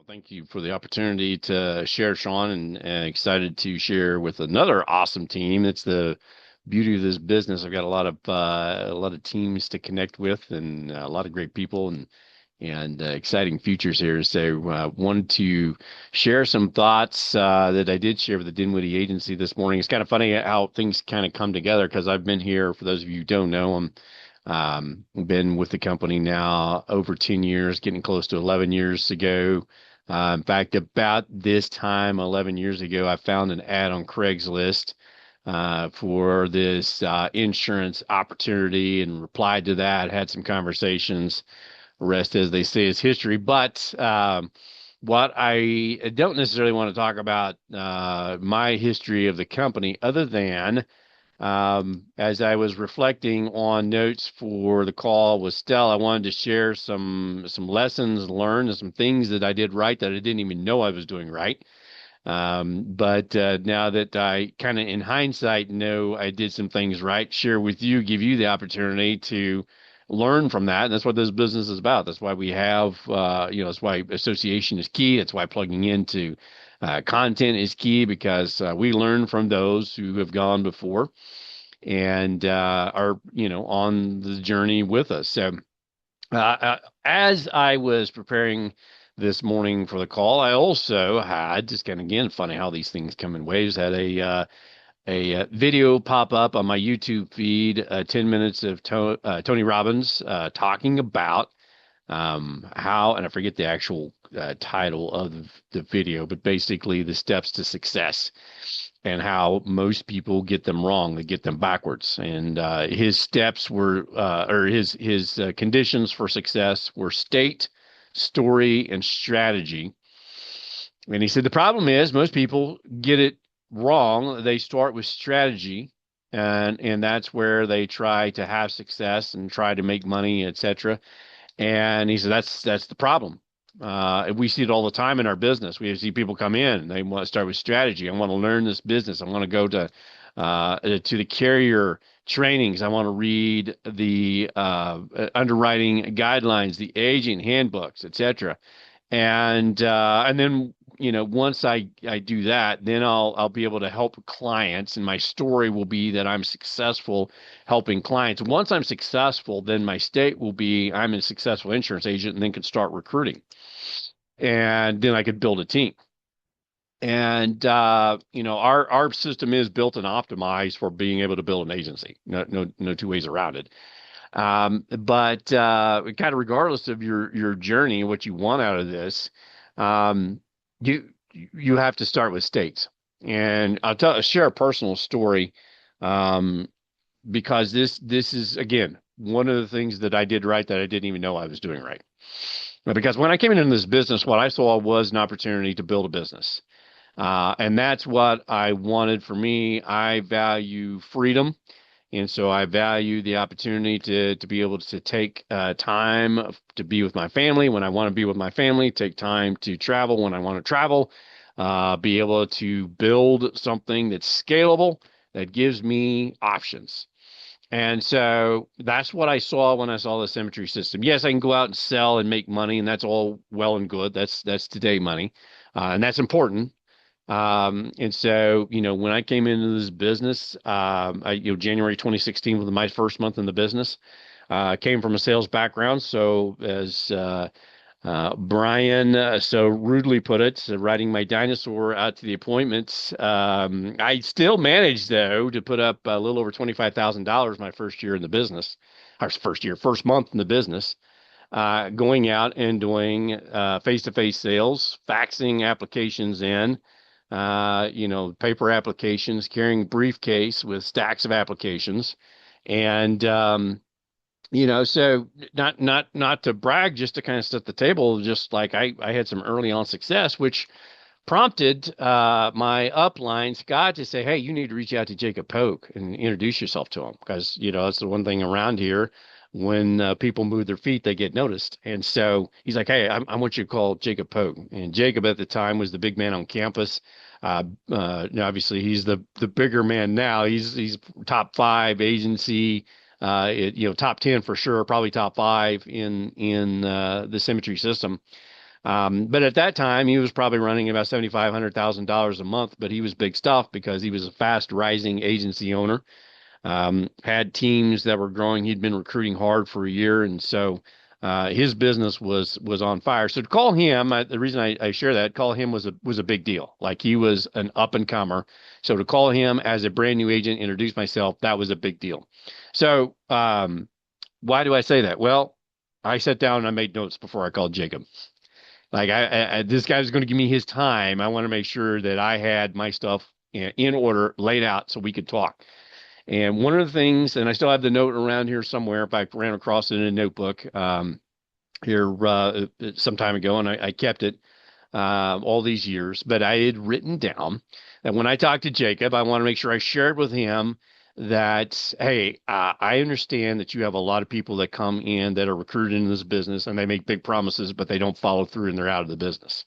Thank you for the opportunity to share, Sean, and excited to share with another awesome team. It's the beauty of this business. I've got a lot of teams to connect with, and a lot of great people, and exciting futures here. So, wanted to share some thoughts that I did share with the Dinwiddie Agency this morning. It's kind of funny how things kind of come together because I've been here. For those of you who don't know, been with the company now over 10 years, getting close to 11 years ago. In fact, about this time, 11 years ago, I found an ad on Craigslist for this insurance opportunity and replied to that, had some conversations. Rest, as they say, is history. But what I don't necessarily want to talk about my history of the company, other than as I was reflecting on notes for the call with Stell, I wanted to share some lessons learned and some things that I did right that I didn't even know I was doing right. But now that I kind of in hindsight know I did some things right, share with you, give you the opportunity to learn from that. And that's what this business is about. That's why we have, that's why association is key. That's why plugging into content is key because we learn from those who have gone before and are, on the journey with us. So as I was preparing this morning for the call, I also had just kind of again funny how these things come in waves. Had a video pop up on my YouTube feed, 10 minutes of Tony Robbins talking about how, and I forget the actual title of the video, but basically the steps to success and how most people get them wrong. They get them backwards. And his steps were, or his conditions for success were state, story, and strategy. And he said the problem is most people get it wrong. They start with strategy, and that's where they try to have success and try to make money, etc. And he said that's the problem. We see it all the time in our business. We see people come in and they want to start with strategy. I want to learn this business. I want to go to the carrier trainings. I want to read the underwriting guidelines, the agent handbooks, etc. And then once I do that, then I'll be able to help clients, and my story will be that I'm successful helping clients. Once I'm successful, then my state will be I'm a successful insurance agent, and then can start recruiting, and then I could build a team. And our system is built and optimized for being able to build an agency. No two ways around it. But kind of regardless of your journey, what you want out of this, um, you you have to start with states. And I'll share a personal story, um, because this is again one of the things that I did right that I didn't even know I was doing right. Because when I came into this business, what I saw was an opportunity to build a business. And that's what I wanted for me. I value freedom. And so I value the opportunity to be able to take time to be with my family when I want to be with my family, take time to travel when I want to travel, be able to build something that's scalable, that gives me options. And so that's what I saw when I saw the Symmetry system. Yes, I can go out and sell and make money, and that's all well and good. That's today money, and that's important. And so, when I came into this business, January 2016 was my first month in the business. Came from a sales background. So as Brian so rudely put it, so riding my dinosaur out to the appointments, I still managed, though, to put up a little over $25,000 my first year in the business, our first month in the business, going out and doing face-to-face sales, faxing applications in, paper applications, carrying a briefcase with stacks of applications. And, so not to brag, just to kind of set the table, just like I had some early on success, which prompted my upline, Scott, to say, hey, you need to reach out to Jacob Polk and introduce yourself to him because, that's the one thing around here. When people move their feet, they get noticed. And so he's like, hey, I want you to call Jacob Polk. And Jacob at the time was the big man on campus. Obviously, he's the bigger man now. He's top five agency, top 10 for sure, probably top five in the Symmetry system. But at that time, he was probably running about $7,500 a month, but he was big stuff because he was a fast rising agency owner. Had teams that were growing. He'd been recruiting hard for a year, and so his business was on fire. So to call him, the reason I share that, call him was a big deal. Like he was an up and comer. So to call him as a brand new agent, introduce myself, that was a big deal. So why do I say that? Well, I sat down and I made notes before I called Jacob. Like this guy was going to give me his time. I want to make sure that I had my stuff in order, laid out, so we could talk. And one of the things, and I still have the note around here somewhere, if I ran across it in a notebook here some time ago, and I kept it all these years. But I had written down that when I talked to Jacob, I want to make sure I shared with him that, hey, I understand that you have a lot of people that come in that are recruited into this business and they make big promises, but they don't follow through and they're out of the business.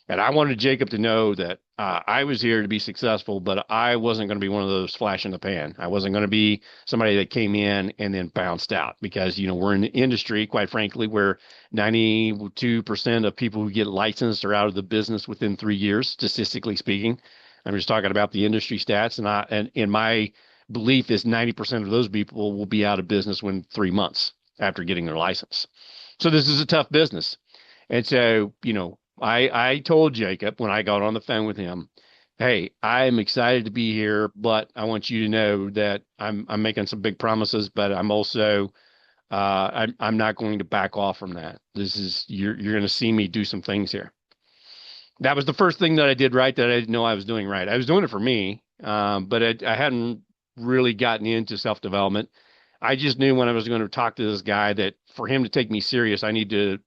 And I wanted Jacob to know that I was here to be successful, but I wasn't going to be one of those flash in the pan. I wasn't going to be somebody that came in and then bounced out because, we're in the industry, quite frankly, where 92% of people who get licensed are out of the business within 3 years, statistically speaking. I'm just talking about the industry stats. And in my belief is 90% of those people will be out of business within 3 months after getting their license. So this is a tough business. And so, I told Jacob when I got on the phone with him, hey, I'm excited to be here, but I want you to know that I'm making some big promises, but I'm also I'm not going to back off from that. This is you're going to see me do some things here. That was the first thing that I did right that I didn't know I was doing right. I was doing it for me, but I hadn't really gotten into self-development. I just knew when I was going to talk to this guy that for him to take me serious, I need to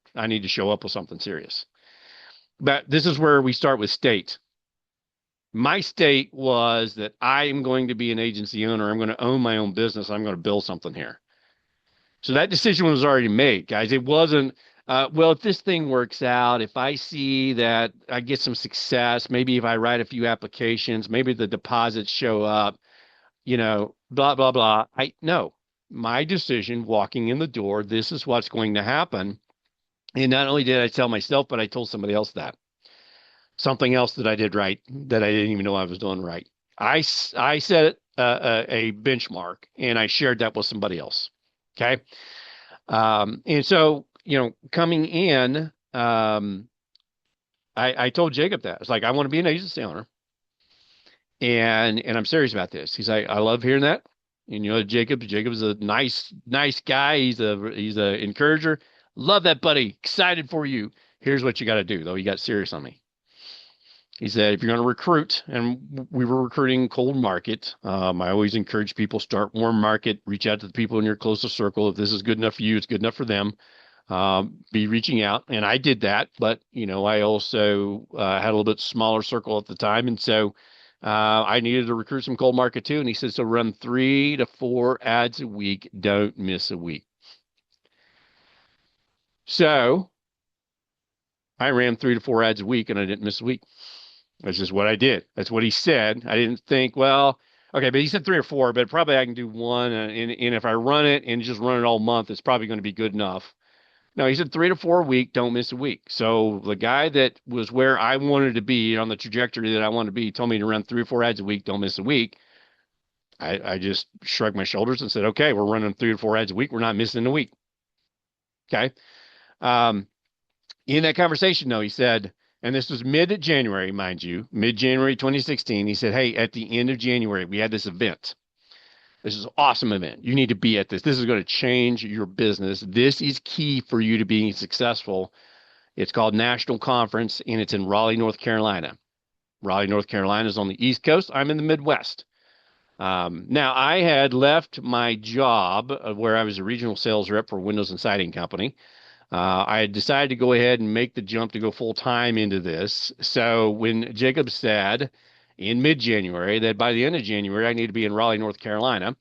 show up with something serious. But this is where we start with state. My state was that I am going to be an agency owner. I'm going to own my own business. I'm going to build something here. So that decision was already made, guys. It wasn't, well, if this thing works out, if I see that I get some success, maybe if I write a few applications, maybe the deposits show up, blah, blah, blah. No, my decision walking in the door, this is what's going to happen. And not only did I tell myself, but I told somebody else that. Something else that I did right that I didn't even know I was doing right. I set a benchmark and I shared that with somebody else. Okay. And so, coming in, I told Jacob that. It's like, I want to be an agency owner and I'm serious about this. He's like, I love hearing that. And Jacob's a nice guy. He's a encourager. Love that, buddy. Excited for you. Here's what you got to do, though. He got serious on me. He said, if you're going to recruit, and we were recruiting cold market, I always encourage people start warm market, reach out to the people in your closest circle. If this is good enough for you, it's good enough for them. Be reaching out. And I did that, but, I also had a little bit smaller circle at the time. And so I needed to recruit some cold market too. And he said, so run 3 to 4 ads a week. Don't miss a week. So I ran 3 to 4 ads a week and I didn't miss a week. That's just what I did. That's what he said. I didn't think, well, okay, but he said 3 or 4, but probably I can do one. And if I run it and just run it all month, it's probably going to be good enough. No, he said 3 to 4 a week, don't miss a week. So the guy that was where I wanted to be on the trajectory that I wanted to be told me to run 3 or 4 ads a week, don't miss a week. I just shrugged my shoulders and said, okay, we're running 3 to 4 ads a week. We're not missing a week. Okay. In that conversation, though, he said, and this was mid-January, mind you, mid-January 2016. He said, hey, at the end of January, we had this event. This is an awesome event. You need to be at this. This is going to change your business. This is key for you to being successful. It's called National Conference, and it's in Raleigh, North Carolina. Raleigh, North Carolina is on the East Coast. I'm in the Midwest. Now, I had left my job where I was a regional sales rep for Windows and Siding Company. I had decided to go ahead and make the jump to go full time into this. So when Jacob said in mid-January that by the end of January I need to be in Raleigh, North Carolina,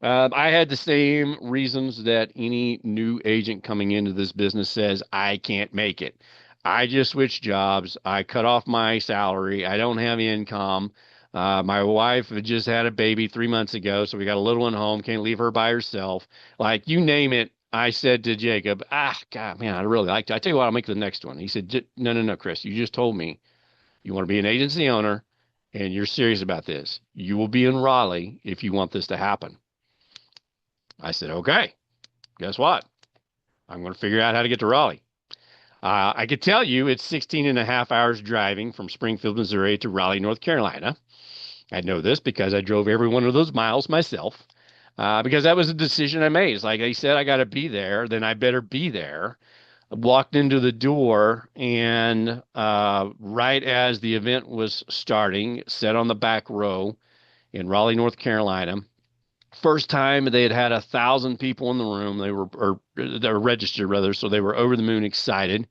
I had the same reasons that any new agent coming into this business says, I can't make it. I just switched jobs. I cut off my salary. I don't have income. My wife had just had a baby 3 months ago, so we got a little one home. Can't leave her by herself. Like you name it. I said to Jacob, God, man, I really like to. I tell you what, I'll make the next one. He said, no, no, no, Chris, you just told me you want to be an agency owner and you're serious about this. You will be in Raleigh if you want this to happen. I said, okay, guess what? I'm going to figure out how to get to Raleigh. I could tell you it's 16 and a half hours driving from Springfield, Missouri to Raleigh, North Carolina. I know this because I drove every one of those miles myself, because that was a decision I made. It's like I said, I got to be there, then I better be there. I walked into the door, and right as the event was starting, sat on the back row in Raleigh, North Carolina. First time they had 1,000 people in the room. They were registered rather, so they were over the moon excited.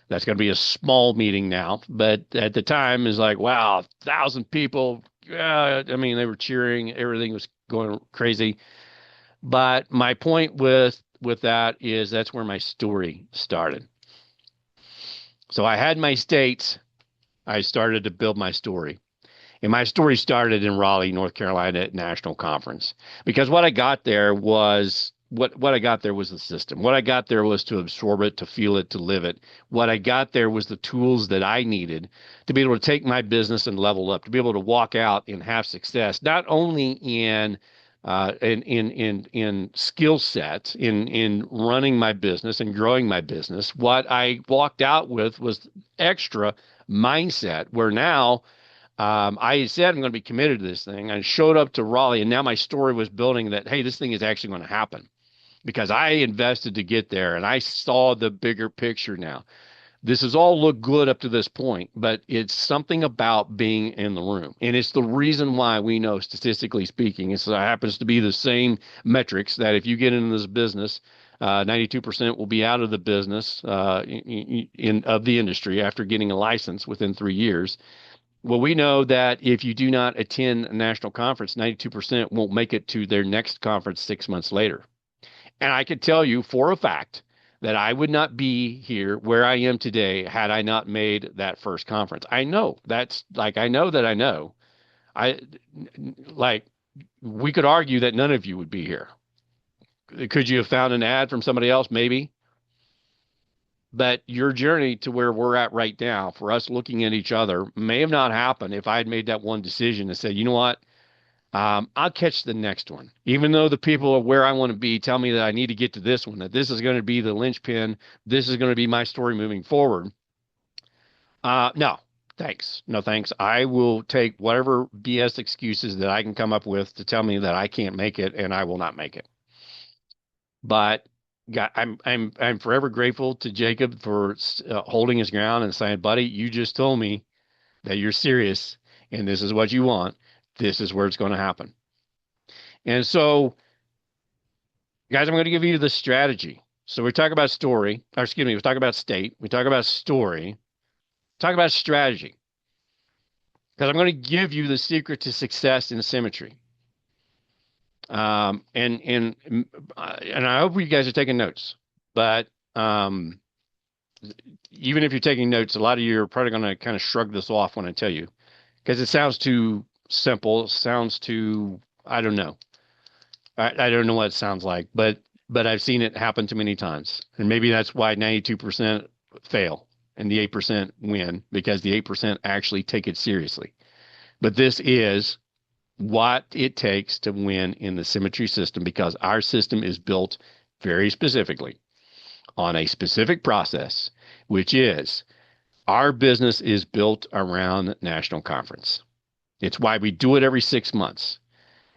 That's going to be a small meeting now, but at the time is like, wow, 1,000 people. Yeah, I mean, they were cheering. Everything was going crazy. But my point with that is that's where my story started. So I had my states. I started to build my story. And my story started in Raleigh, North Carolina at National Conference, because what I got there was what I got there was the system. What I got there was to absorb it, to feel it, to live it. What I got there was the tools that I needed to be able to take my business and level up, to be able to walk out and have success, not only in skill set, in running my business and growing my business. What I walked out with was extra mindset, where now I said I'm going to be committed to this thing. I showed up to Raleigh, and now my story was building that, hey, this thing is actually going to happen because I invested to get there, and I saw the bigger picture now. This has all looked good up to this point, but it's something about being in the room. And it's the reason why we know, statistically speaking, it happens to be the same metrics that if you get into this business, 92% will be out of the business of the industry after getting a license within 3 years. Well, we know that if you do not attend a national conference, 92% won't make it to their next conference 6 months later. And I could tell you for a fact that I would not be here where I am today had I not made that first conference. I know that's like, I know that I know. I like, we could argue that none of you would be here. Could you have found an ad from somebody else? Maybe. But your journey to where we're at right now, for us looking at each other, may have not happened if I had made that one decision and said, you know what? I'll catch the next one. Even though the people of where I want to be tell me that I need to get to this one, that this is going to be the linchpin, this is going to be my story moving forward. No, thanks. No, thanks. I will take whatever BS excuses that I can come up with to tell me that I can't make it, and I will not make it. But I'm forever grateful to Jacob for holding his ground and saying, buddy, you just told me that you're serious and this is what you want. This is where it's going to happen. And so, guys, I'm going to give you the strategy. So we talk about story, or excuse me, we talk about state, we talk about story, talk about strategy. Because I'm going to give you the secret to success in symmetry. And I hope you guys are taking notes. But even if you're taking notes, a lot of you are probably going to kind of shrug this off when I tell you, because it sounds too simple. It sounds too, I don't know. I don't know what it sounds like, but I've seen it happen too many times. And maybe that's why 92% fail and the 8% win, because the 8% actually take it seriously. But this is what it takes to win in the symmetry system, because our system is built very specifically on a specific process, which is our business is built around national conference. It's why we do it every 6 months.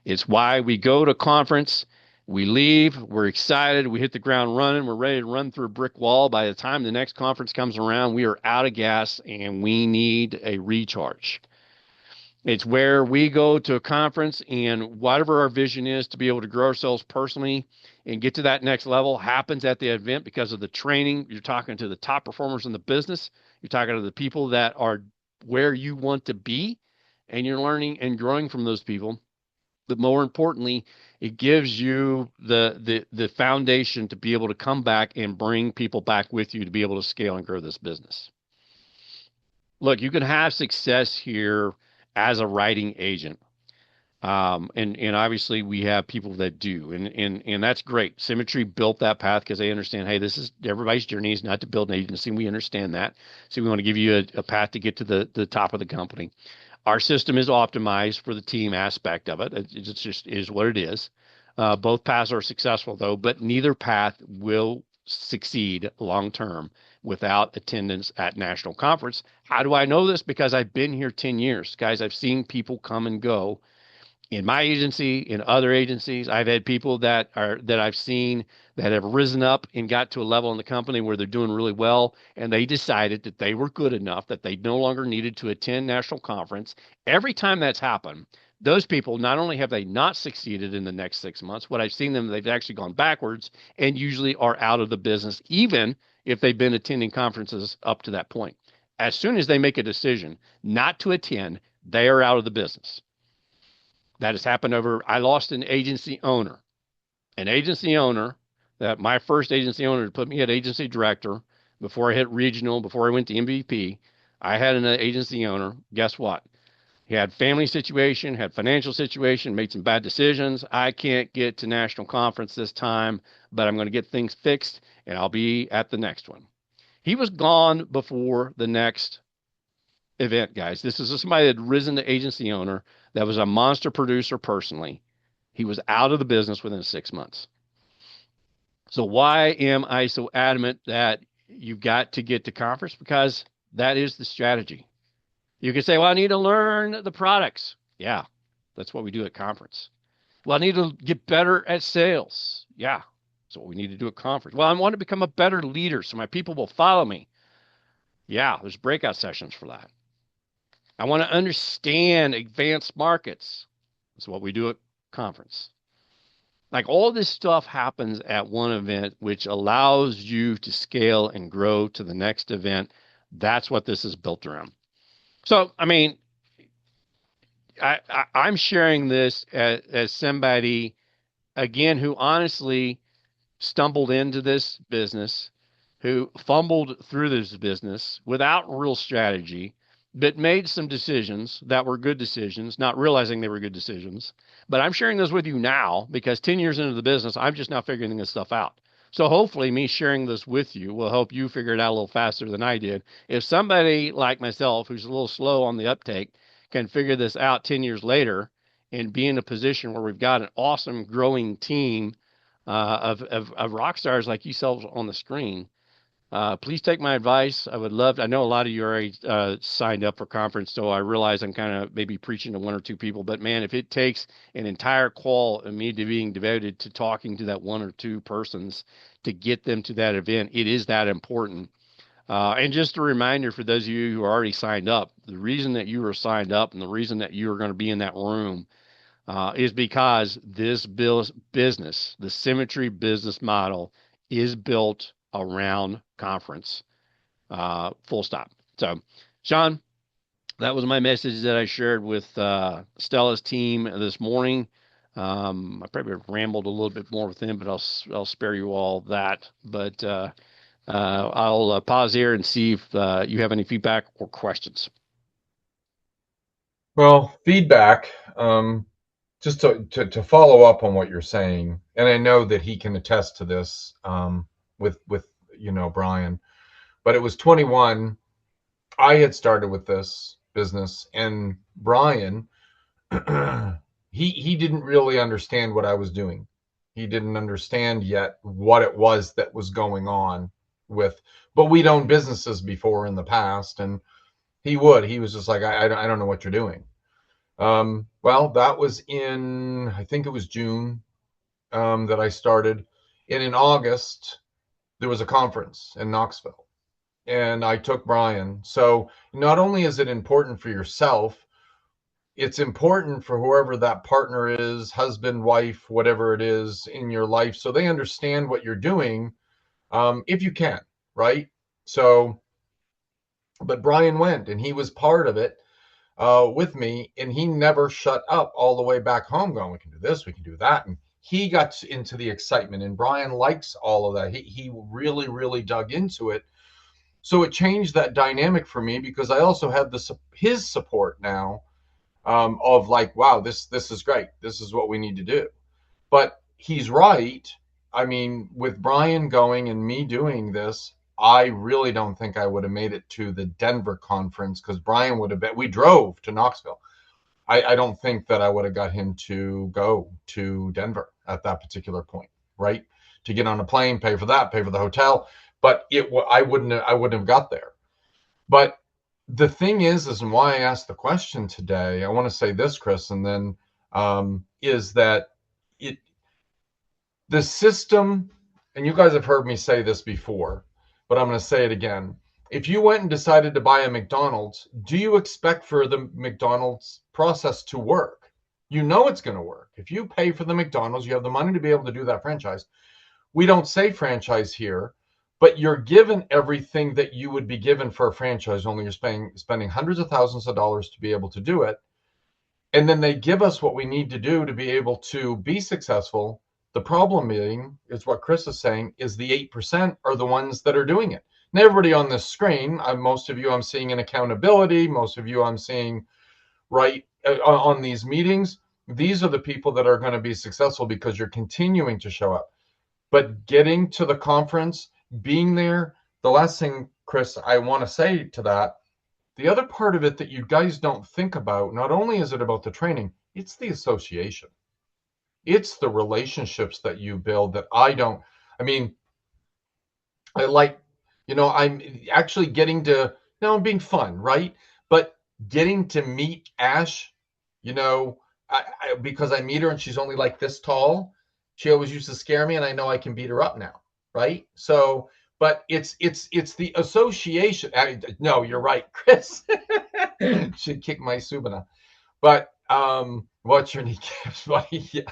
It's why we go to conference, we leave, we're excited, we hit the ground running, we're ready to run through a brick wall. By the time the next conference comes around, we are out of gas and we need a recharge. It's where we go to a conference and whatever our vision is to be able to grow ourselves personally and get to that next level happens at the event because of the training. You're talking to the top performers in the business. You're talking to the people that are where you want to be, and you're learning and growing from those people. But more importantly, it gives you the foundation to be able to come back and bring people back with you to be able to scale and grow this business. Look, you can have success here as a writing agent. And obviously we have people that do, and that's great. Symmetry built that path because they understand, hey, this is everybody's journey is not to build an agency. We understand that, so we want to give you a path to get to the top of the company. Our system is optimized for the team aspect of it. It just is what it is. Both paths are successful though, but neither path will succeed long term without attendance at national conference. How do I know this? Because I've been here 10 years, guys. I've seen people come and go in my agency, in other agencies. I've had people that I've seen that have risen up and got to a level in the company where they're doing really well, and they decided that they were good enough that they no longer needed to attend national conference. Every time that's happened, those people not only have they not succeeded in the next 6 months, what I've seen them, they've actually gone backwards and usually are out of the business, even if they've been attending conferences up to that point. As soon as they make a decision not to attend, they are out of the business. That has happened over. I lost an agency owner that my first agency owner put me at agency director before I hit regional, before I went to MVP. I had an agency owner. Guess what? He had family situation, had financial situation, made some bad decisions. I can't get to national conference this time, but I'm going to get things fixed and I'll be at the next one. He was gone before the next event, guys. This is somebody that had risen to agency owner that was a monster producer personally. He was out of the business within 6 months. So why am I so adamant that you've got to get to conference? Because that is the strategy. You can say, well, I need to learn the products. Yeah, that's what we do at conference. Well, I need to get better at sales. Yeah, that's what we need to do at conference. Well, I want to become a better leader so my people will follow me. Yeah, there's breakout sessions for that. I want to understand advanced markets. That's what we do at conference. Like all this stuff happens at one event, which allows you to scale and grow to the next event. That's what this is built around. So, I mean, I'm sharing this as somebody, again, who honestly stumbled into this business, who fumbled through this business without real strategy, but made some decisions that were good decisions, not realizing they were good decisions. But I'm sharing this with you now because 10 years into the business, I'm just now figuring this stuff out. So hopefully, me sharing this with you will help you figure it out a little faster than I did. If somebody like myself, who's a little slow on the uptake, can figure this out 10 years later and be in a position where we've got an awesome growing team of rock stars like yourselves on the screen. Please take my advice. I would love. I know a lot of you already signed up for conference, so I realize I'm kind of maybe preaching to one or two people. But man, if it takes an entire call of me to being devoted to talking to that one or two persons to get them to that event, it is that important. And just a reminder for those of you who are already signed up, the reason that you are signed up and the reason that you are going to be in that room is because this business, the Symmetry business model, is built around conference. Full stop. So, Sean, that was my message that I shared with Stella's team this morning. I probably rambled a little bit more with them, but I'll spare you all that. But I'll pause here and see if you have any feedback or questions. Well, feedback, just to follow up on what you're saying, and I know that he can attest to this with Brian, but it was 21. I had started with this business, and Brian, he didn't really understand what I was doing. He didn't understand yet what it was that was going on with, but we'd owned businesses before in the past, and he was just like, I don't know what you're doing. Well, that was I think it was June that I started. And in August, there was a conference in Knoxville, and I took Brian. So not only is it important for yourself, it's important for whoever that partner is, husband, wife, whatever it is in your life, so they understand what you're doing, if you can, right? So, but Brian went, and he was part of it with me, and he never shut up all the way back home going, we can do this, we can do that. And he got into the excitement, and Brian likes all of that. He really, really dug into it. So it changed that dynamic for me because I also had his support now of like, wow, this is great. This is what we need to do. But he's right. I mean, with Brian going and me doing this, I really don't think I would have made it to the Denver conference because Brian would have been. We drove to Knoxville. I don't think that I would have got him to go to Denver at that particular point, right? To get on a plane, pay for that, pay for the hotel, but I wouldn't have got there. But the thing is and why I asked the question today, I want to say this, Chris, and then is that it the system, and you guys have heard me say this before, but I'm going to say it again. If you went and decided to buy a McDonald's, do you expect for the McDonald's process to work? You know it's going to work. If you pay for the McDonald's, you have the money to be able to do that franchise. We don't say franchise here, but you're given everything that you would be given for a franchise, only you're spending hundreds of thousands of dollars to be able to do it. And then they give us what we need to do to be able to be successful. The problem being is what Chris is saying is the 8% are the ones that are doing it. And everybody on this screen, most of you I'm seeing in accountability, most of you I'm seeing right on these meetings. These are the people that are going to be successful because you're continuing to show up. But getting to the conference, being there, the last thing, Chris, I want to say to that, the other part of it that you guys don't think about, not only is it about the training, it's the association. It's the relationships that you build that I mean, I like, I'm actually getting to, I'm being fun, right? But getting to meet Ash, you know, because I meet her and she's only like this tall, she always used to scare me and I know I can beat her up now, right? So, but it's the association. No, you're right, Chris. Should kick my Subana. But what's your kneecaps, buddy? Yeah.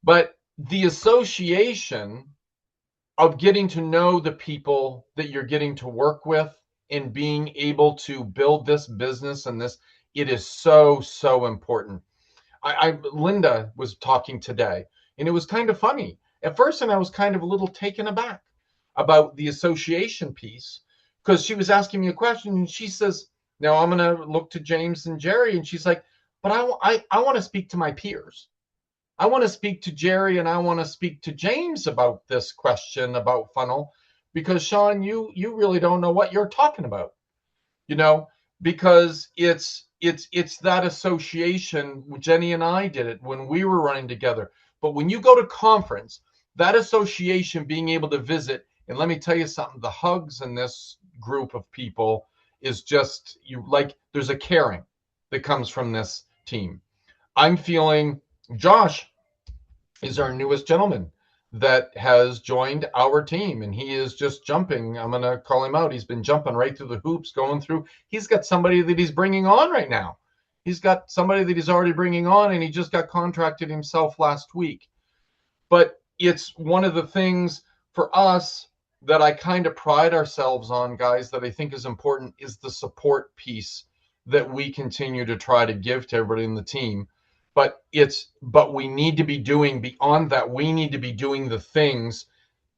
But the association of getting to know the people that you're getting to work with and being able to build this business and this, it is so important. Linda was talking today, and it was kind of funny at first, and I was kind of a little taken aback about the association piece because she was asking me a question, and she says, "Now I'm going to look to James and Jerry," and she's like, "But I want to speak to my peers. I want to speak to Jerry and I want to speak to James about this question about funnel because Sean, you really don't know what you're talking about, you know, because it's that association. Jenny and I did it when we were running together. But when you go to conference, that association being able to visit, and let me tell you something, the hugs in this group of people is just there's a caring that comes from this team. I'm feeling Josh is our newest gentleman that has joined our team, and he is just jumping. I'm going to call him out. He's been jumping right through the hoops, going through. He's got somebody that he's bringing on right now. He's got somebody that he's already bringing on, and he just got contracted himself last week. But it's one of the things for us that I kind of pride ourselves on, guys, that I think is important is the support piece that we continue to try to give to everybody in the team. But we need to be doing beyond that. We need to be doing the things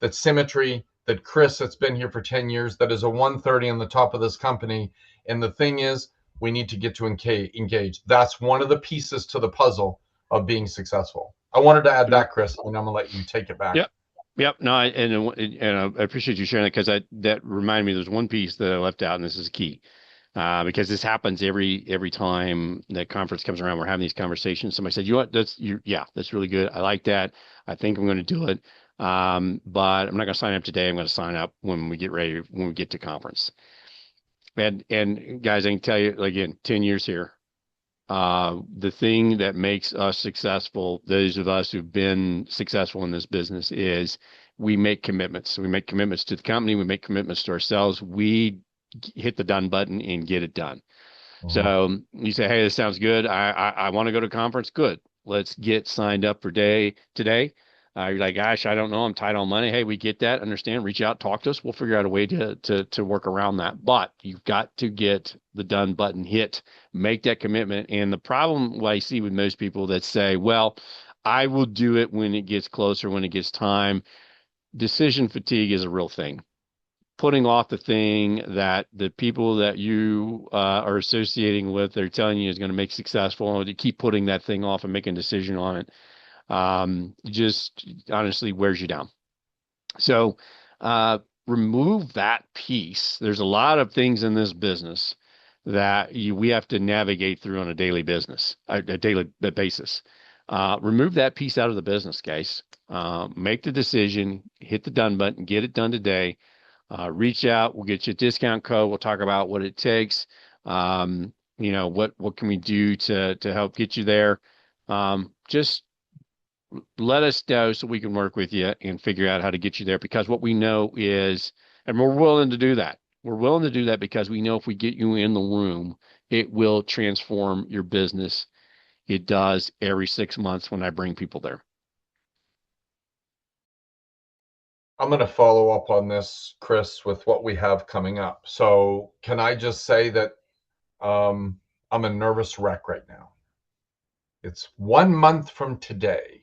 that Symmetry, that Chris, that's been here for 10 years, that is a 130 on the top of this company. And the thing is, we need to get to engage. That's one of the pieces to the puzzle of being successful. I wanted to add that, Chris, and I'm gonna let you take it back. Yep. No, and I appreciate you sharing that because that reminded me there's one piece that I left out, and this is key. Because this happens every time that conference comes around. We're having these conversations. Somebody said, "You know what? That's really good. I like that. I think I'm going to do it. But I'm not going to sign up today. I'm going to sign up when we get to conference." And guys, I can tell you again, 10 years here. The thing that makes us successful, those of us who've been successful in this business, is we make commitments. We make commitments to the company. We make commitments to ourselves. We hit the done button and get it done. So you say, "Hey, this sounds good. I want to go to a conference." Good. Let's get signed up for today. You're like, "Gosh, I don't know. I'm tight on money." Hey, we get that. Understand. Reach out. Talk to us. We'll figure out a way to work around that. But you've got to get the done button hit. Make that commitment. And the problem I see with most people that say, "Well, I will do it when it gets closer, when it gets time." Decision fatigue is a real thing. putting off the thing that the people that you are associating with, they're telling you is going to make successful, and to keep putting that thing off and making a decision on it, just honestly wears you down. So, remove that piece. There's a lot of things in this business that we have to navigate through on a daily basis. Remove that piece out of the business, guys. Make the decision, hit the done button, get it done today. Reach out. We'll get you a discount code. We'll talk about what it takes. What can we do to help get you there? Just let us know so we can work with you and figure out how to get you there. Because what we know is, and we're willing to do that. We're willing to do that because we know if we get you in the room, it will transform your business. It does every 6 months when I bring people there. I'm going to follow up on this, Chris, with what we have coming up. So can I just say that I'm a nervous wreck right now. It's 1 month from today.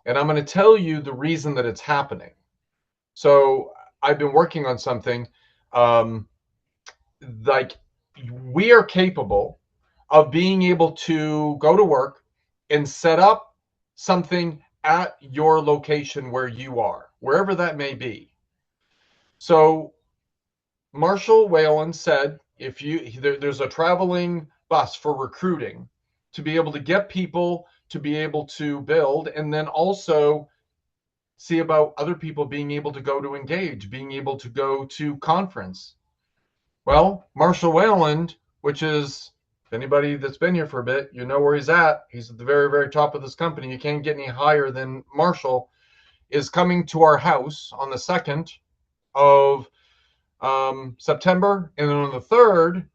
And I'm going to tell you the reason that it's happening. So I've been working on something like we are capable of being able to go to work and set up something at your location where you are, wherever that may be. So Marshall Whalen said, if there's a traveling bus for recruiting to be able to get people to be able to build, and then also see about other people being able to go to Engage, being able to go to conference. Well, Marshall Whalen, which is, if anybody that's been here for a bit, you know where he's at. He's at the very, very top of this company. You can't get any higher than Marshall, is coming to our house on the 2nd of September. And then on the 3rd,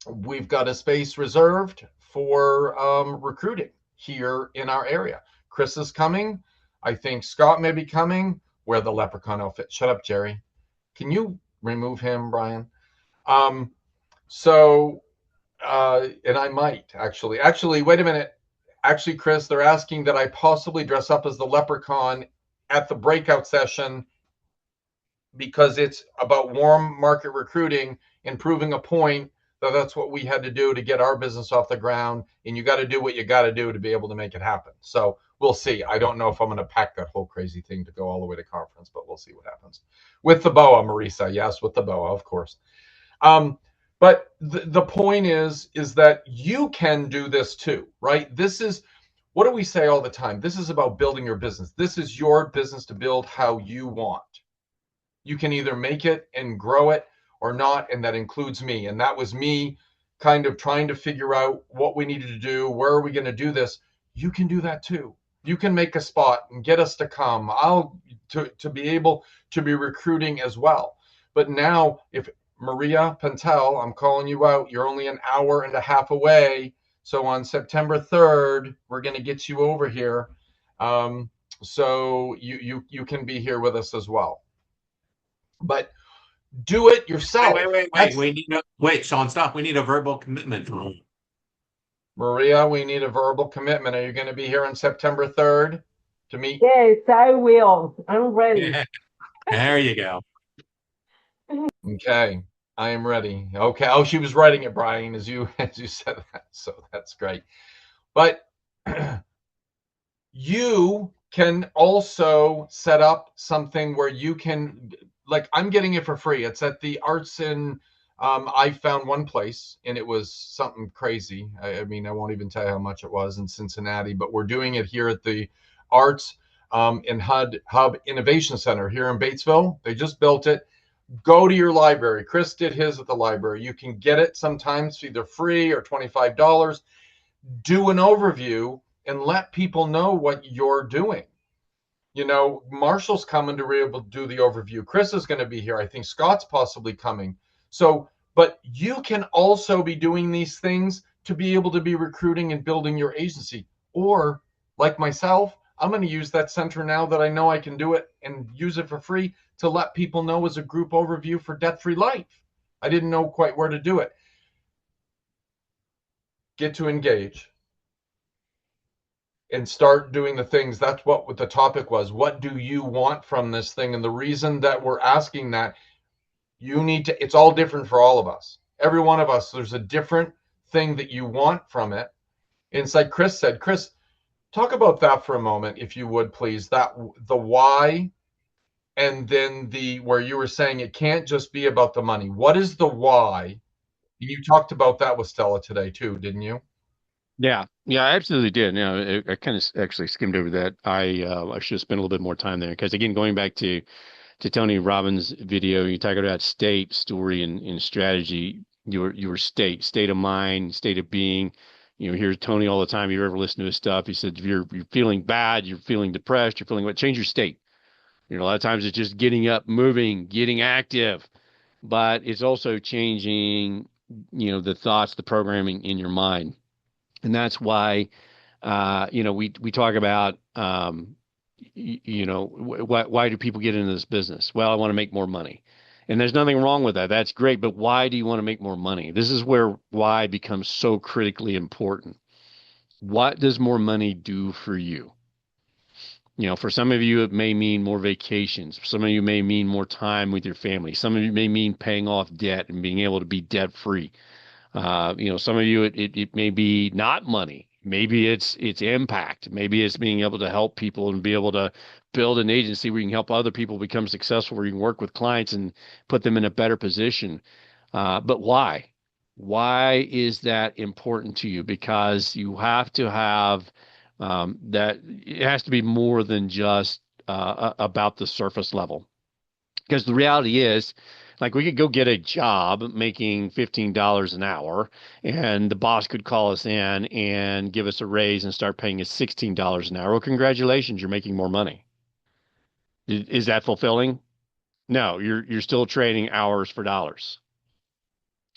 we've got a space reserved for recruiting here in our area. Chris is coming. I think Scott may be coming. Wear the leprechaun outfit. Shut up, Jerry. Can you remove him, Brian? And I might actually, wait a minute. Actually, Chris, they're asking that I possibly dress up as the leprechaun at the breakout session because it's about warm market recruiting and proving a point that that's what we had to do to get our business off the ground. And you got to do what you got to do to be able to make it happen. So we'll see. I don't know if I'm going to pack that whole crazy thing to go all the way to conference, but we'll see what happens. With the boa, Marisa. Yes, with the boa, of course. But the point is that you can do this too, right? This is, what do we say all the time? This is about building your business. This is your business to build how you want. You can either make it and grow it or not, and that includes me. And that was me kind of trying to figure out what we needed to do. Where are we going to do this? You can do that too. You can make a spot and get us to come. To be able to be recruiting as well. But now, if Maria Pentel, I'm calling you out, you're only an hour and a half away. So on September 3rd, we're going to get you over here. So you can be here with us as well. But do it yourself. Wait, Sean, stop. We need a verbal commitment. Maria, we need a verbal commitment. Are you going to be here on September 3rd to meet? Yes, I will. I'm ready. Yeah. There you go. Okay, I am ready. Okay. Oh, she was writing it, Brian, as you said that. So that's great. But you can also set up something where you can, like, I'm getting it for free. It's at the Arts in, I found one place and it was something crazy. I mean, I won't even tell you how much it was in Cincinnati, but we're doing it here at the Arts in Hub Innovation Center here in Batesville. They just built it. Go to your library. Chris did his at the library. You can get it sometimes either free or $25. Do an overview and let people know what you're doing. You know, Marshall's coming to be able to do the overview. Chris is going to be here. I think Scott's possibly coming. So, but you can also be doing these things to be able to be recruiting and building your agency. Or like myself, I'm going to use that center now that I know I can do it and use it for free to let people know as a group overview for Debt-Free Life. I didn't know quite where to do it. Get to Engage. and start doing the things. That's what the topic was. What do you want from this thing? And the reason that we're asking that, you need to, it's all different for all of us. Every one of us, there's a different thing that you want from it. And it's like Chris said. Chris, talk about that for a moment, if you would, please. That the why, and then the where you were saying it can't just be about the money. What is the why? You talked about that with Stella today too, didn't you? Yeah, yeah, I absolutely did. Now, I kind of actually skimmed over that. I should have spent a little bit more time there because again, going back to Tony Robbins' video, you talk about state, story, and strategy. Your state of mind, state of being. You know, hear Tony all the time. You ever listen to his stuff? He said, if you're feeling bad, you're feeling depressed, you're feeling what? Change your state. You know, a lot of times it's just getting up, moving, getting active, but it's also changing, you know, the thoughts, the programming in your mind. And that's why, you know, we talk about, you know, why do people get into this business? Well, I want to make more money. And there's nothing wrong with that. That's great. But why do you want to make more money? This is where why becomes so critically important. What does more money do for you? You know, for some of you, it may mean more vacations. Some of you may mean more time with your family. Some of you may mean paying off debt and being able to be debt free. You know, some of you, it may be not money. Maybe it's impact. Maybe it's being able to help people and be able to build an agency where you can help other people become successful, where you can work with clients and put them in a better position. But why? Why is that important to you? Because you have to have that. It has to be more than just about the surface level. Because the reality is, like, we could go get a job making $15 an hour, and the boss could call us in and give us a raise and start paying us $16 an hour. Well, congratulations, you're making more money. Is that fulfilling? No, you're still trading hours for dollars,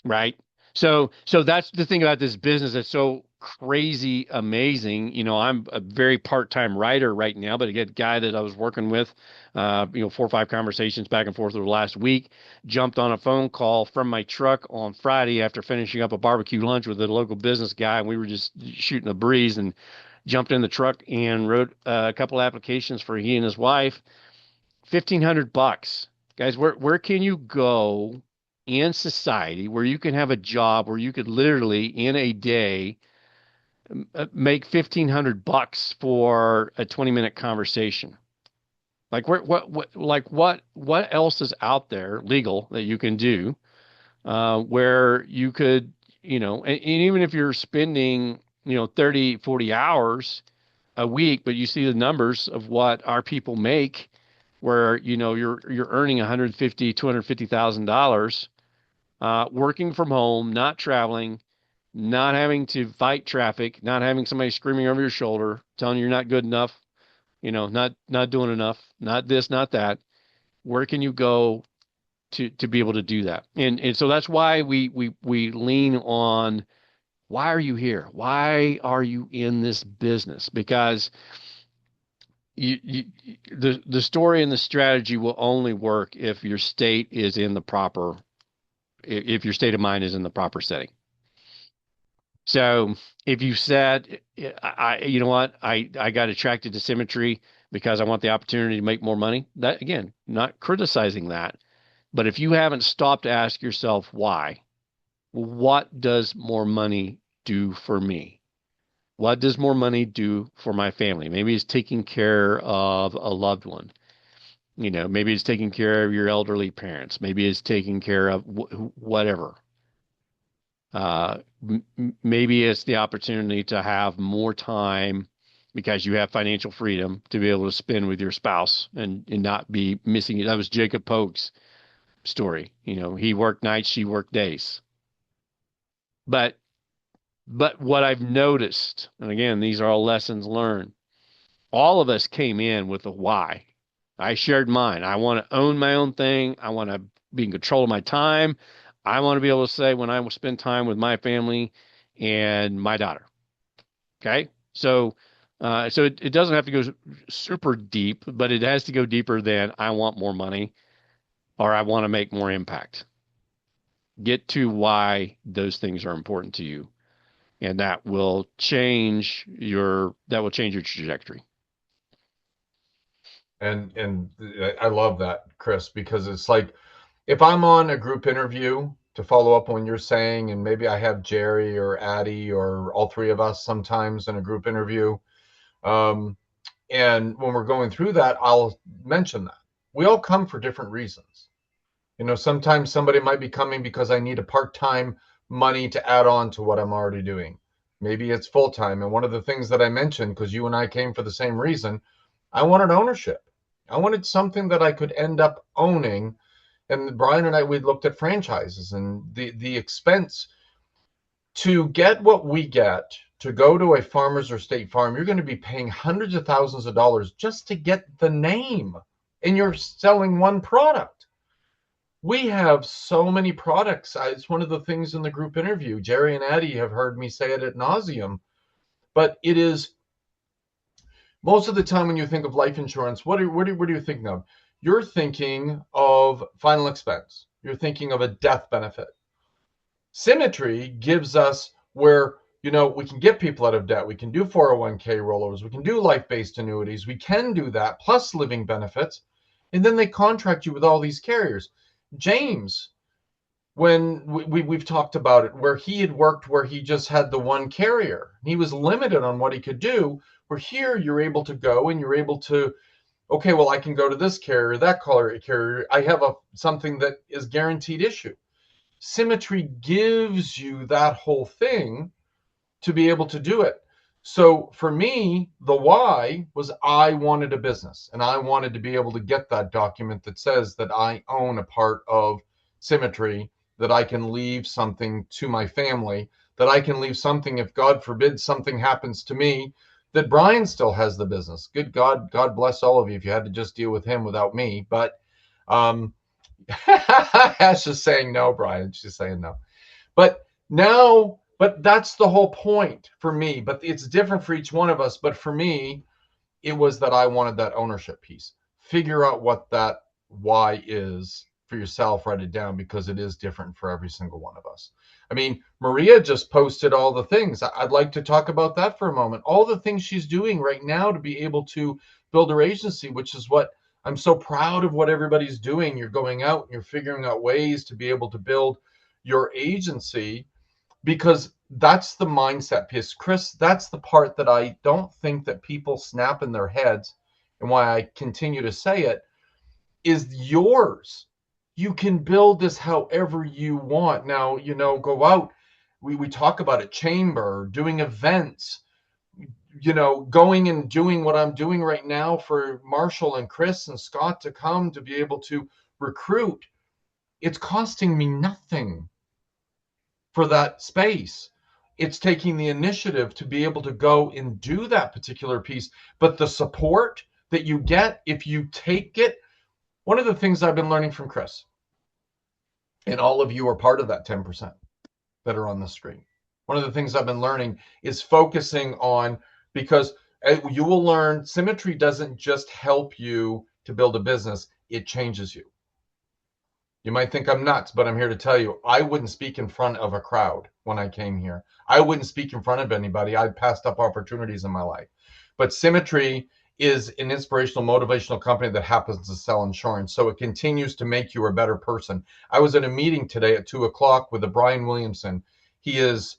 right? So that's the thing about this business that's so crazy amazing. You know, I'm a very part-time writer right now, but a guy that I was working with, you know, 4 or 5 conversations back and forth over the last week, jumped on a phone call from my truck on Friday after finishing up a barbecue lunch with a local business guy, and we were just shooting a breeze and jumped in the truck and wrote a couple applications for he and his wife. $1,500. Guys, where can you go in society where you can have a job where you could literally in a day make $1,500 for a 20-minute conversation? Like what else is out there legal that you can do where you could, you know, and even if you're spending, you know, 30, 40 hours a week, but you see the numbers of what our people make, where you know you're earning 150, $250,000, working from home, not traveling, not having to fight traffic, not having somebody screaming over your shoulder, telling you you're not good enough, you know, not doing enough, not this, not that. Where can you go to be able to do that? And so that's why we lean on why are you here? Why are you in this business? Because the story and the strategy will only work if your state is in the proper, if your state of mind is in the proper setting. So if you said, you know what, I got attracted to symmetry because I want the opportunity to make more money, that again, not criticizing that, but if you haven't stopped to ask yourself why, what does more money do for me? What does more money do for my family? Maybe it's taking care of a loved one. You know, maybe it's taking care of your elderly parents. Maybe it's taking care of whatever. Maybe it's the opportunity to have more time because you have financial freedom to be able to spend with your spouse and not be missing it. That was Jacob Polk's story. You know, he worked nights, she worked days. But what I've noticed, and again, these are all lessons learned, all of us came in with a why. I shared mine. I want to own my own thing. I want to be in control of my time. I want to be able to say when I spend time with my family and my daughter. Okay. So it doesn't have to go super deep, but it has to go deeper than I want more money or I want to make more impact. Get to why those things are important to you. and that will change your trajectory. And I love that, Chris, because it's like if I'm on a group interview, to follow up on what you're saying, and maybe I have Jerry or Addie or all three of us sometimes in a group interview. And when we're going through that, I'll mention that we all come for different reasons. Sometimes somebody might be coming because I need a part-time money to add on to what I'm already doing. Maybe it's full-time. And one of the things that I mentioned, because you and I came for the same reason, I wanted ownership. I wanted something that I could end up owning. And Brian and I, we looked at franchises, and the expense to get what we get, to go to a Farmers or State Farm, you're going to be paying hundreds of thousands of dollars just to get the name, and you're selling one product. We have so many products. It's one of the things in the group interview. Jerry and Addie have heard me say it ad nauseum, but it is most of the time when you think of life insurance, what are you thinking of? You're thinking of final expense. You're thinking of a death benefit. Symmetry gives us where, we can get people out of debt. We can do 401k rollovers. We can do life-based annuities. We can do that, plus living benefits. And then they contract you with all these carriers. James, when we've talked about it, where he had worked where he just had the one carrier. He was limited on what he could do, where here you're able to go and you're able to, okay, well, I can go to this carrier, that carrier. I have something that is guaranteed issue. Symmetry gives you that whole thing to be able to do it. So for me, the why was I wanted a business, and I wanted to be able to get that document that says that I own a part of Symmetry, that I can leave something to my family, that I can leave something if God forbid something happens to me, that Brian still has the business. Good God, God bless all of you if you had to just deal with him without me. But Ash is saying no, Brian. She's saying no. But that's the whole point for me. But it's different for each one of us. But for me, it was that I wanted that ownership piece. Figure out what that why is for yourself. Write it down, because it is different for every single one of us. I mean, Maria just posted all the things. I'd like to talk about that for a moment. All the things she's doing right now to be able to build her agency, which is what I'm so proud of what everybody's doing. You're going out and you're figuring out ways to be able to build your agency, because that's the mindset piece. Chris, that's the part that I don't think that people snap in their heads, and why I continue to say it, is yours. You can build this however you want. Now, go out. We talk about it, chamber, doing events, going and doing what I'm doing right now for Marshall and Chris and Scott to come to be able to recruit. It's costing me nothing for that space. It's taking the initiative to be able to go and do that particular piece. But the support that you get if you take it, one of the things I've been learning from Chris, and all of you are part of that 10% that are on the screen. One of the things I've been learning is focusing on, because you will learn Symmetry doesn't just help you to build a business, it changes you. You might think I'm nuts, but I'm here to tell you, I wouldn't speak in front of a crowd when I came here. I wouldn't speak in front of anybody. I'd passed up opportunities in my life. But Symmetry is an inspirational, motivational company that happens to sell insurance. So it continues to make you a better person. I was at a meeting today at 2:00 with Brian Williamson. He is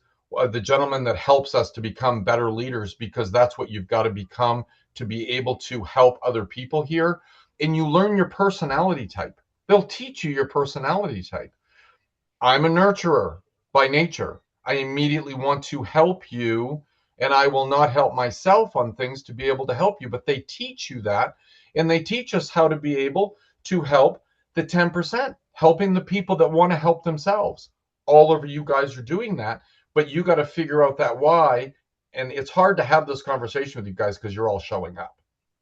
the gentleman that helps us to become better leaders, because that's what you've got to become to be able to help other people here. And you learn your personality type. They'll teach you your personality type. I'm a nurturer by nature. I immediately want to help you, and I will not help myself on things to be able to help you. But they teach you that, and they teach us how to be able to help the 10%, helping the people that want to help themselves. All of you guys are doing that, but you got to figure out that why. And it's hard to have this conversation with you guys because you're all showing up,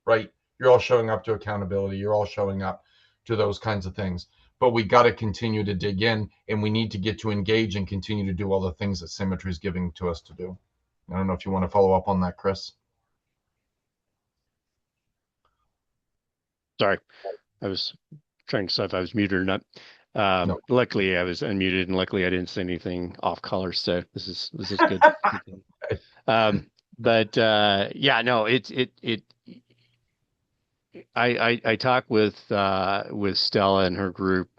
right? You're all showing up to accountability. You're all showing up to those kinds of things. But we got to continue to dig in, and we need to get to engage and continue to do all the things that Symmetry is giving to us to do. I don't know if you want to follow up on that, Chris. Sorry, I was trying to decide if I was muted or not. No. Luckily I was unmuted, and luckily I didn't say anything off color, so this is good. Um, but yeah, no, I talk with Stella and her group,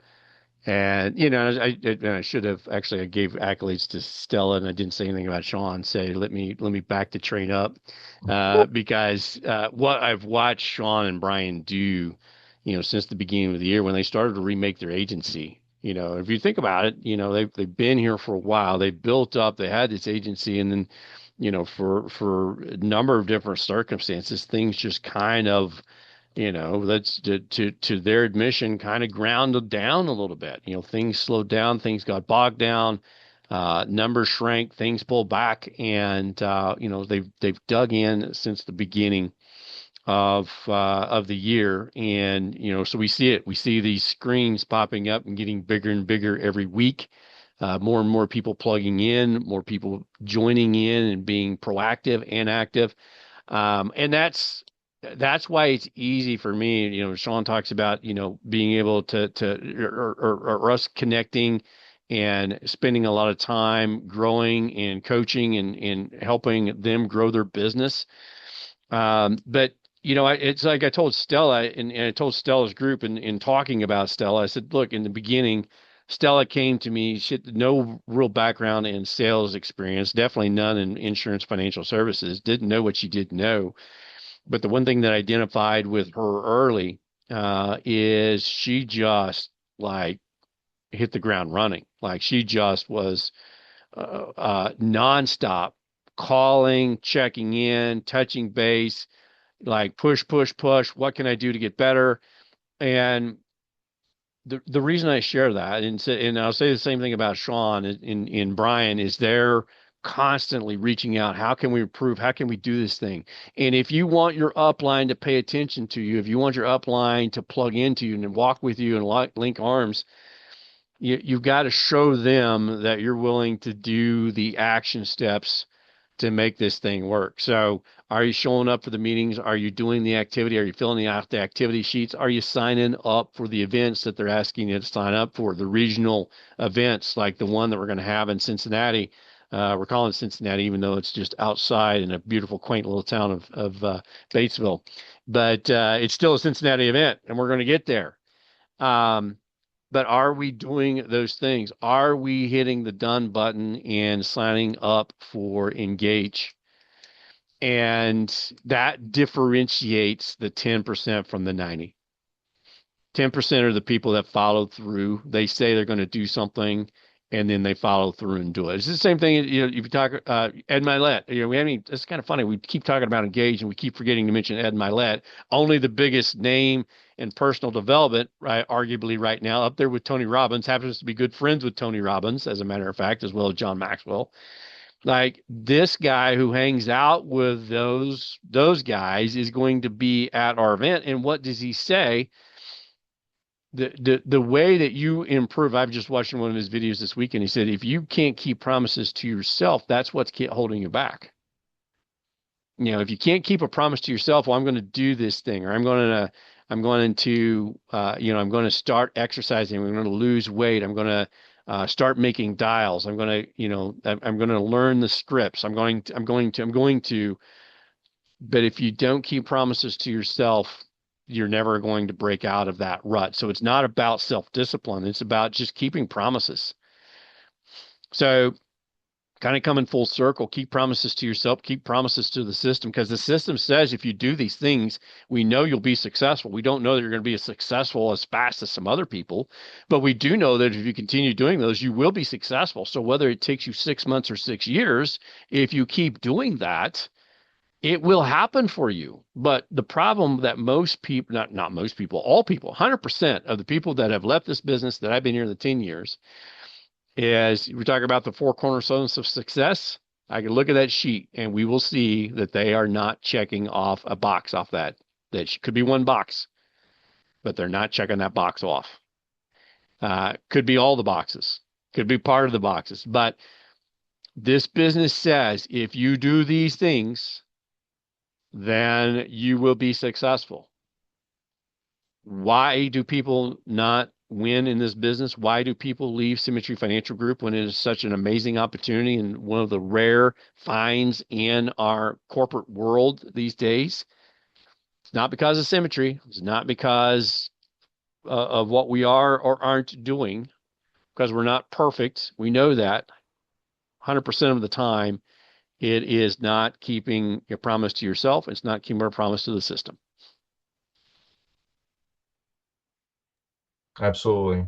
and I should have actually, I gave accolades to Stella, and I didn't say anything about Sean. Say let me back the train up, because what I've watched Sean and Brian do, since the beginning of the year when they started to remake their agency. If you think about it, they've been here for a while. They built up. They had this agency, and then, for a number of different circumstances, things just kind of, that's to their admission, kind of grounded down a little bit. Things slowed down, things got bogged down, numbers shrank, things pulled back, and they've dug in since the beginning of the year, and so we see it. We see these screens popping up and getting bigger and bigger every week. More and more people plugging in, more people joining in and being proactive and active. And that's why it's easy for me. Sean talks about, being able or us connecting and spending a lot of time growing and coaching and helping them grow their business. But it's like I told Stella, and I told Stella's group in talking about Stella, I said, look, in the beginning, Stella came to me. She had no real background in sales experience, definitely none in insurance financial services, didn't know what she didn't know. But the one thing that I identified with her early is she just like hit the ground running. Like she just was nonstop calling, checking in, touching base, like push, push, push. What can I do to get better? And the reason I share that, and I'll say the same thing about Sean in Brian, is they're constantly reaching out. How can we improve? How can we do this thing? And if you want your upline to pay attention to you, if you want your upline to plug into you and walk with you and link arms, you've got to show them that you're willing to do the action steps to make this thing work. So are you showing up for the meetings? Are you doing the activity? Are you filling out the activity sheets? Are you signing up for the events that they're asking you to sign up for? The regional events like the one that we're going to have in Cincinnati. We're calling it Cincinnati, even though it's just outside in a beautiful, quaint little town of Batesville. But it's still a Cincinnati event, and we're going to get there. But are we doing those things? Are we hitting the done button and signing up for Engage? And that differentiates the 10% from the 90. 10% are the people that follow through. They say they're going to do something, and then they follow through and do it. It's the same thing. If you talk Ed Milet, it's kind of funny. We keep talking about Engage, and we keep forgetting to mention Ed Milet. Only the biggest name in personal development, right? Arguably right now, up there with Tony Robbins. Happens to be good friends with Tony Robbins, as a matter of fact, as well as John Maxwell. Like this guy who hangs out with those guys is going to be at our event. And what does he say? The way that you improve, I've just watched one of his videos this weekend. He said, if you can't keep promises to yourself, that's what's holding you back. If you can't keep a promise to yourself, well, I'm going to do this thing, or I'm going to start exercising. I'm going to lose weight. I'm going to start making dials. I'm going to learn the scripts. I'm going to, but if you don't keep promises to yourself, you're never going to break out of that rut. So it's not about self-discipline. It's about just keeping promises. So kind of coming full circle, keep promises to yourself, keep promises to the system, because the system says if you do these things, we know you'll be successful. We don't know that you're going to be as successful as fast as some other people, but we do know that if you continue doing those, you will be successful. So whether it takes you 6 months or 6 years, if you keep doing that, it will happen for you. But the problem that most people, not most people, all people, 100% of the people that have left this business that I've been here in the 10 years, is we talk about the 4 cornerstones of success. I can look at that sheet and we will see that they are not checking off a box off that. That could be one box, but they're not checking that box off. Could be all the boxes, could be part of the boxes. But this business says if you do these things, then you will be successful. Why do people not win in this business? Why do people leave Symmetry Financial Group when it is such an amazing opportunity and one of the rare finds in our corporate world these days? It's not because of Symmetry. It's not because of what we are or aren't doing, because we're not perfect. We know that 100% of the time. It is not keeping your promise to yourself. It's not keeping our promise to the system. Absolutely.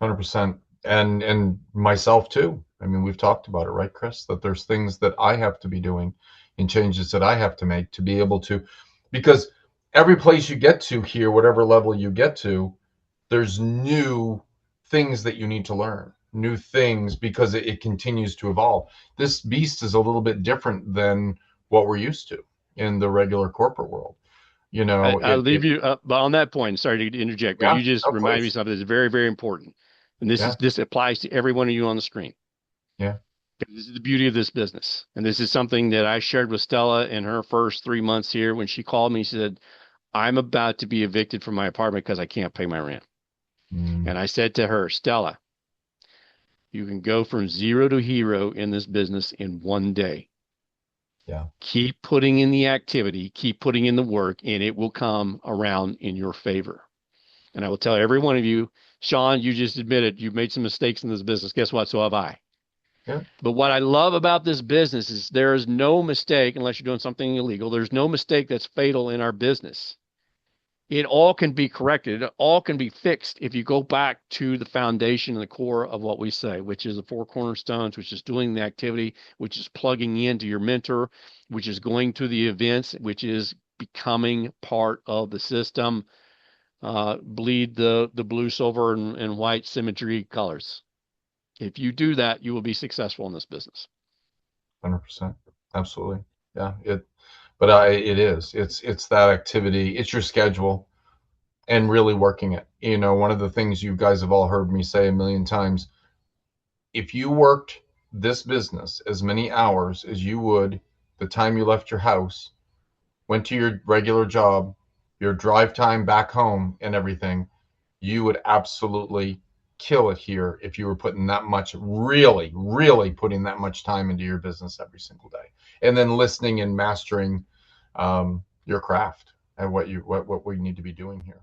100%. And myself too. I mean, we've talked about it, right, Chris? That there's things that I have to be doing and changes that I have to make to be able to, because every place you get to here, whatever level you get to, there's new things that you need to learn, new things, because it continues to evolve. This beast is a little bit different than what we're used to in the regular corporate world. You know, I'll leave you but on that point. Sorry to interject, but yeah, you just no, reminded me please. of something that's very, very important. And Yeah, this applies to every one of you on the screen. yeah. This is the beauty of this business. And this is something that I shared with Stella in her first 3 months here when she called me. She said, I'm about to be evicted from my apartment because I can't pay my rent. Mm, And I said to her, Stella, you can go from zero to hero in this business in one day. yeah. Keep putting in the activity, keep putting in the work, and it will come around in your favor. And I will tell every one of you, Sean, you just admitted you've made some mistakes in this business. Guess what? So have I. Yeah. But what I love about this business is there is no mistake, unless you're doing something illegal, there's no mistake that's fatal in our business. It all can be corrected. It all can be fixed if you go back to the foundation and the core of what we say, which is the four cornerstones, which is doing the activity, which is plugging into your mentor, which is going to the events, which is becoming part of the system. Bleed the blue, silver, and white symmetry colors. If you do that, you will be successful in this business. 100%. Absolutely. Yeah. It is. It's that activity. It's your schedule and really working it. You know, one of the things you guys have all heard me say a million times, if you worked this business as many hours as you would the time you left your house, went to your regular job, your drive time back home and everything, you would absolutely kill it here if you were putting that much, really, really putting that much time into your business every single day, and then listening and mastering your craft and what we need to be doing here.